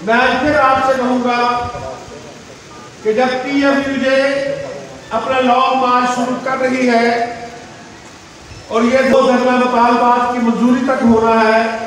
मैं फिर आपसे कहूंगा कि जब PFUJ अपना लॉन्ग मार्च शुरू कर रही है और ये 2 धरना मुतालबात की मंजूरी तक हो रहा है।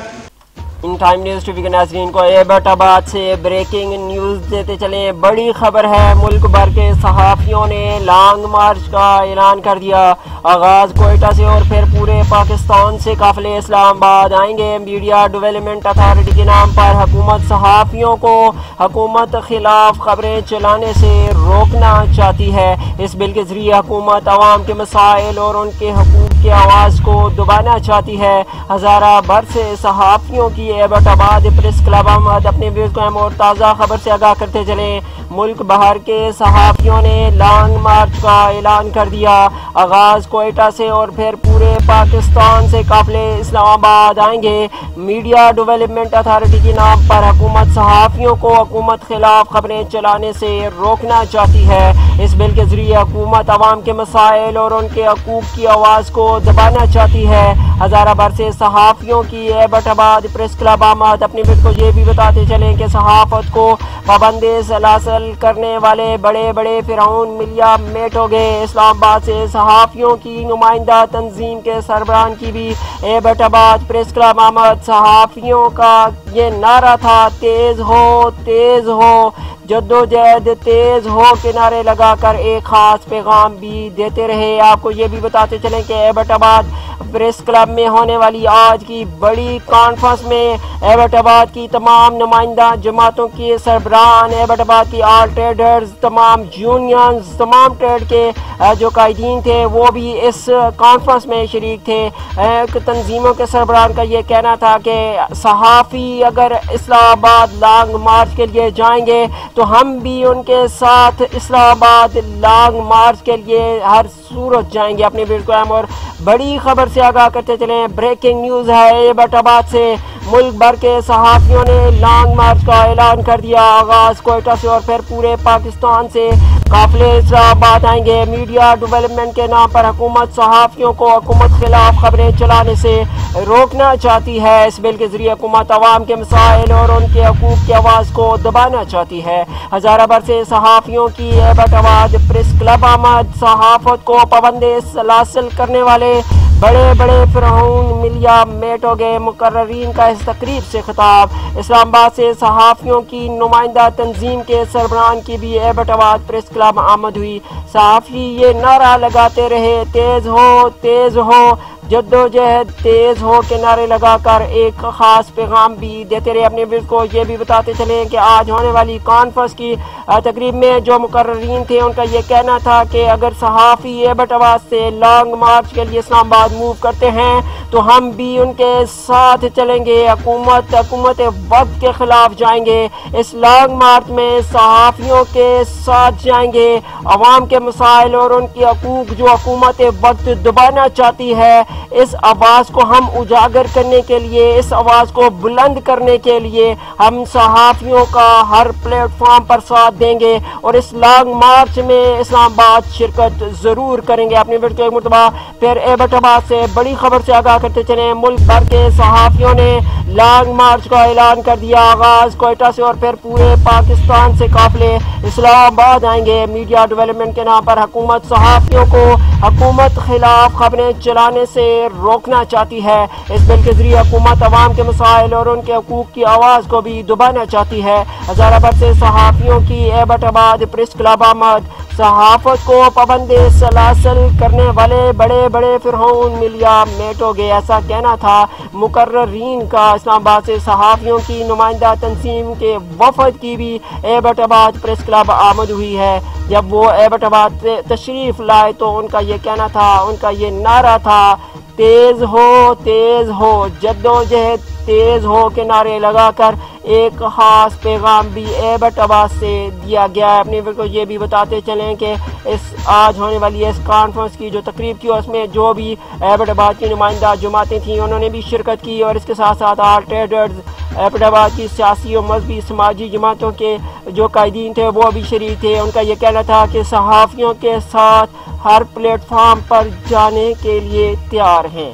इन टाइम न्यूज़ टीवी के नाज़रीन को एबटाबाद से ब्रेकिंग न्यूज़ देते चले। बड़ी खबर है, मुल्क भर के सहाफ़ियों ने लॉन्ग मार्च का ऐलान कर दिया। आगाज़ कोयटा से और फिर पूरे पाकिस्तान से काफ़िले इस्लामाबाद आएंगे। मीडिया डेवलपमेंट अथॉरिटी के नाम पर हुकूमत सहाफ़ियों को हुकूमत खिलाफ खबरें चलाने से रोकना चाहती है। इस बिल के ज़रिए हुकूमत अवाम के मसाइल और उनके हकूक़ की आवाज़ को दबाना चाहती है। हज़ारा भर से सहाफ़ियों की एबटाबाद प्रेस क्लब अहमद अपने व्यूज़ को और ताज़ा खबर से आगाह करते चले। मुल्क भर के सहाफ़ियों ने लॉन्ग मार्च का ऐलान कर दिया। आगाज़ कोयटा से और फिर पूरे पाकिस्तान से काफ़िले इस्लामाबाद आएंगे। मीडिया डेवलपमेंट अथॉरिटी के नाम पर हुकूमत सहाफ़ियों को हुकूमत खिलाफ खबरें चलाने से रोकना चाहती है। इस बिल के ज़रिए हुकूमत अवाम के मसाइल और उनके हकूक़ की आवाज़ को दबाना चाहती है। हज़ारा भर से सहाफ़ियों की एबटाबाद प्रेस क्लब अहमद अपनी बिल को ये भी बताते चलें कि सहाफ़त को पाबंदी सलासल करने वाले बड़े बड़े फिरौन मिलिया मेट हो गए। इस्लामाबाद से सहाफ़ियों की नुमाइंदा तंजीम के सरबराह की भी एबटाबाद प्रेस क्लब अहमद सहाफ़ियों का ये नारा था, तेज़ हो जद्दोजहद तेज़ हो के नारे लगाकर एक ख़ास पैगाम भी देते रहे। आपको ये भी बताते चलें कि एबटाबाद प्रेस क्लब में होने वाली आज की बड़ी कॉन्फ्रेंस में एबटाबाद की तमाम नुमाइंदा जमातों के सरबराहान, एबटाबाद की ऑल ट्रेडर्स, तमाम यूनियंस, तमाम ट्रेड के जो कायदीन थे वो भी इस कॉन्फ्रेंस में शरीक थे। तंजीमों के सरबराहान का ये कहना था कि सहाफ़ी अगर इस्लामाबाद लॉन्ग मार्च के लिए जाएंगे तो हम भी उनके साथ इस्लामाबाद लॉन्ग मार्च के लिए हर सूरत जाएंगे। अपने बिल्कुल और बड़ी खबर से आगाह करते चले। ब्रेकिंग न्यूज़ है, एबटाबाद से मुल्क भर के सहाफ़ियों ने लॉन्ग मार्च का ऐलान कर दिया। आगाज़ कोयटा से और फिर पूरे पाकिस्तान से काफ़िले इस्लामाबाद आएंगे। मीडिया डेवलपमेंट के नाम पर हुकूमत सहाफ़ियों को हुकूमत खिलाफ खबरें चलाने से रोकना चाहती है। इस बिल के ज़रिए हुकूमत अवाम के मसाइल और उनके हकूक़ की आवाज़ को दबाना चाहती है। हज़ारा भर से सहाफ़ियों की एबटाबाद प्रेस क्लब अहमद सहाफ़त को पाबंदी सलासल करने वाले बड़े बड़े फिरौन मिलिया मेट हो गए। मुकर्ररीन का इस तकरीब से खिताब। इस्लामाबाद से सहाफ़ियों की नुमाइंदा तंजीम के सरबराहान की भी एबटाबाद प्रेस क्लब आमद हुई। सहाफ़ी ये नारा लगाते रहे, तेज़ हो जद्दोजहद तेज़ हो के नारे लगाकर एक ख़ास पैगाम भी देते रहे। अपने व्यूज़ को ये भी बताते चले कि आज होने वाली कॉन्फ्रेंस की तकरीब में जो मुकर्ररीन थे उनका ये कहना था कि अगर सहाफ़ी एबटाबाद से लॉन्ग मार्च के लिए इस्लामाबाद मूव करते हैं तो हम भी उनके साथ चलेंगे। हुकूमत वक्त के ख़िलाफ़ जाएंगे। इस लॉन्ग मार्च में सहाफ़ियों के साथ जाएंगे। अवाम के मसाइल और उनकी हकूक़ जो हुकूमत वक्त दबाना चाहती है, इस आवाज़ को हम उजागर करने के लिए, इस आवाज़ को बुलंद करने के लिए हम सहाफ़ियों का हर प्लेटफॉर्म पर साथ देंगे और इस लॉन्ग मार्च में इस्लामाबाद शिरकत ज़रूर करेंगे। अपनी वीडियो एक मरतबा फिर एबटाबाद से बड़ी खबर से आगाह करते चले। मुल्क भर के सहाफ़ियों ने लॉन्ग मार्च का ऐलान कर दिया। आगाज़ कोयटा से और फिर पूरे पाकिस्तान से काफ़िले इस्लामाबाद आएंगे। मीडिया डेवलपमेंट के नाम पर हुकूमत सहाफ़ियों को हुकूमत खिलाफ खबरें चलाने से रोकना चाहती है। इस बिल के जरिए हुकूमत अवाम के मसाइल और उनके हकूक़ की आवाज़ को भी दबाना चाहती है। हज़ारा भर से सहाफ़ियों की एबटाबाद प्रेस क्लब अहमद सहाफ़त को पाबंदी सलासल करने वाले बड़े बड़े फिरौन मिलिया मेट हो गए, ऐसा कहना था मुकर्ररीन का। इस्लामाबाद से सहाफ़ियों की नुमाइंदा तंजीम के वफ़द की भी एबटाबाद प्रेस क्लब आमद हुई है। जब वो एबटाबाद से तशरीफ़ लाए तो उनका ये कहना था, उनका ये नारा था, तेज़ हो जद्दोजहद तेज़ हो के नारे लगाकर एक ख़ास पैगाम भी एबटाबाद से दिया गया है। अपनी को ये भी बताते चलें कि इस आज होने वाली इस कॉन्फ्रेंस की जो तकरीब थी उसमें जो भी एबटाबाद की नुमाइंदा जमातें थीं उन्होंने भी शिरकत की और इसके साथ साथ ऑल ट्रेडर्स एबटाबाद की सियासी और मजहबी समाजी जमातों के जो कायदीन थे वो भी शरीक थे। उनका ये कहना था कि सहाफ़ियों के साथ हर प्लेटफार्म पर जाने के लिए तैयार हैं।